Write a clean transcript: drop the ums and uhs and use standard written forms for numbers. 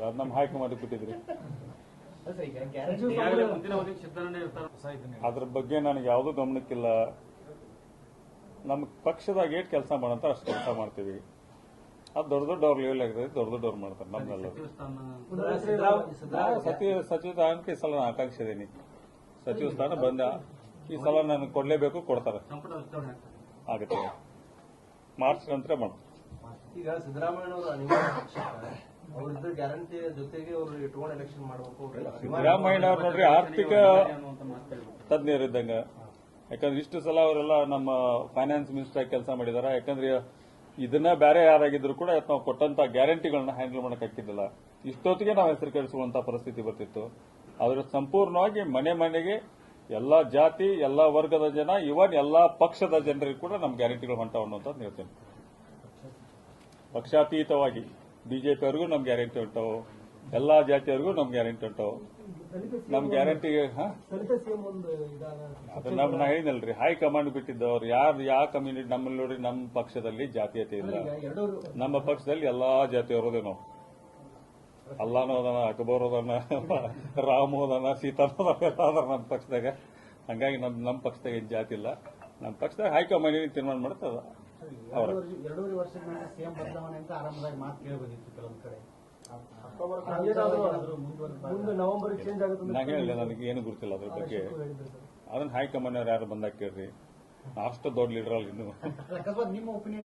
ಅದು ನಮ್ಮ ಹೈಕಮಾಂಡ್ ಬಿಟ್ಟಿದ್ರಿ. ಅದ್ರ ಬಗ್ಗೆ ನನಗೆ ಯಾವುದೂ ಗಮನಕ್ಕಿಲ್ಲ. ನಮ್ಮ ಪಕ್ಷದಾಗ ಏಟ್ ಕೆಲಸ ಮಾಡಂತ ಅಷ್ಟು ಕೆಲಸ ಮಾಡ್ತೀವಿ. ಅದು ದೊಡ್ಡ ದೊಡ್ಡವ್ರ ಲೆವೆಲ್ ಆಗ್ತದೆ, ದೊಡ್ಡ ದೊಡ್ಡವ್ರು ಮಾಡ್ತಾರೆ. ನಮ್ಮೆಲ್ಲ ಸಚಿವ ಸ್ಥಾನಕ್ಕೆ ಈ ಸಲ ನಾನು ಆಕಾಂಕ್ಷೆ ಇದೀನಿ. ಸಚಿವ ಸ್ಥಾನ ಬಂದ ಈ ಸಲ ನಾನು ಕೊಡ್ಲೇಬೇಕು, ಕೊಡ್ತಾರೆ. ಆಗುತ್ತೆ, ಮಾರ್ಚ್ ನಂತರ ಮಾಡ್ತಾರೆ. ಈಗ ಸಿದ್ದರಾಮಯ್ಯ ಅವರು ಗ್ಯಾರಂಟಿ ಜೊತೆಗೆ ಅವರು ಇಟ್ಕೊಂಡು ಎಲೆಕ್ಷನ್ ಮಾಡಬೇಕು. ಸಿದ್ದರಾಮಯ್ಯ ಅವ್ರು ನೋಡ್ರಿ ಆರ್ಥಿಕ ತಜ್ಞರಿದ್ದಂಗ. ಯಾಕಂದ್ರೆ ಇಷ್ಟು ಸಲ ಅವರೆಲ್ಲ ನಮ್ಮ ಫೈನಾನ್ಸ್ ಮಿನಿಸ್ಟರ್ ಆಗಿ ಕೆಲಸ ಮಾಡಿದಾರೆ. ಯಾಕಂದ್ರೆ ಇದನ್ನ ಬೇರೆ ಯಾರಾಗಿದ್ರು ಕೂಡ ನಾವು ಕೊಟ್ಟಂತ ಗ್ಯಾರಂಟಿಗಳನ್ನ ಹ್ಯಾಂಡಲ್ ಮಾಡಕ್ ಹಾಕಿದ್ದಿಲ್ಲ. ಇಷ್ಟೊತ್ತಿಗೆ ನಾವು ಹೆಸರು ಕೆಡಿಸುವಂತ ಪರಿಸ್ಥಿತಿ ಬರ್ತಿತ್ತು. ಆದ್ರೆ ಸಂಪೂರ್ಣವಾಗಿ ಮನೆ ಮನೆಗೆ ಎಲ್ಲಾ ಜಾತಿ, ಎಲ್ಲಾ ವರ್ಗದ ಜನ, ಇವನ್ ಎಲ್ಲಾ ಪಕ್ಷದ ಜನರಿಗೂ ಕೂಡ ನಮ್ಮ ಗ್ಯಾರಂಟಿಗಳು ಹೊಂಟಾವ ಅನ್ನೋಂಥದ್ದು ಹೇಳ್ತೇನೆ. ಪಕ್ಷಾತೀತವಾಗಿ ಬಿಜೆಪಿಯವರಿಗೂ ನಮ್ ಗ್ಯಾರಂಟಿ ಹೊಂಟಾವು, ಎಲ್ಲಾ ಜಾತಿಯವರಿಗೂ ನಮ್ ಗ್ಯಾರಂಟಿ ಹೊಂಟಾವು. ನಮ್ ಗ್ಯಾರಂಟಿ ಅದನ್ನ ನಾ ಹೇಳಿದಲ್ರಿ, ಹೈಕಮಾಂಡ್ ಬಿಟ್ಟಿದ್ದವ್ರು ಯಾರು ಯಾವ ಕಮ್ಯುನಿಟಿ. ನಮ್ಮಲ್ಲಿ ನೋಡಿ, ನಮ್ಮ ಪಕ್ಷದಲ್ಲಿ ಜಾತೀಯತೆ ಇಲ್ಲ. ನಮ್ಮ ಪಕ್ಷದಲ್ಲಿ ಎಲ್ಲಾ ಜಾತಿಯವರು ನಾವು. ಅಲ್ಲಾನು ಅದನ, ಅಕ್ಬರ್ ಅದನ, ರಾಮು ಅದನ, ಸೀತಾನು ಅದಾರ ನಮ್ಮ ಪಕ್ಷದಾಗ. ಹಂಗಾಗಿ ನಮ್ಮ ಪಕ್ಷದಾಗ ಏನ್ ಜಾತಿ ಇಲ್ಲ. ನಮ್ಮ ಪಕ್ಷದಾಗ ಹೈಕಮಾಂಡ್ ತೀರ್ಮಾನ ಮಾಡ್ತದ. 2.5 ವರ್ಷಗಳಿಂದ ಸಿಎಂ ಬದಲಾವಣೆ ಅಂತ ಆರಂಭದಾಗ ಮಾತು ಕೇಳಬಹುದಿತ್ತು ಕೆಲವೊಂದು ಕಡೆ. ನವೆಂಬರ್ ಚೇಂಜ್ ಆಗುತ್ತೆ. ನಾ ಹೇಳಿಲ್ಲ, ನನಗೆ ಏನು ಗೊತ್ತಿಲ್ಲ ಅದ್ರ ಬಗ್ಗೆ. ಅದನ್ನ ಹೈಕಮಾಂಡ್ ಯಾರು ಬಂದಾಗ ಕೇಳ್ರಿ. ಅಷ್ಟು ದೊಡ್ಡ ಲೀಡರ್ ಅಲ್ಲ ಇನ್ನು. ನಿಮ್ಮ ಒಪಿನಿಯನ್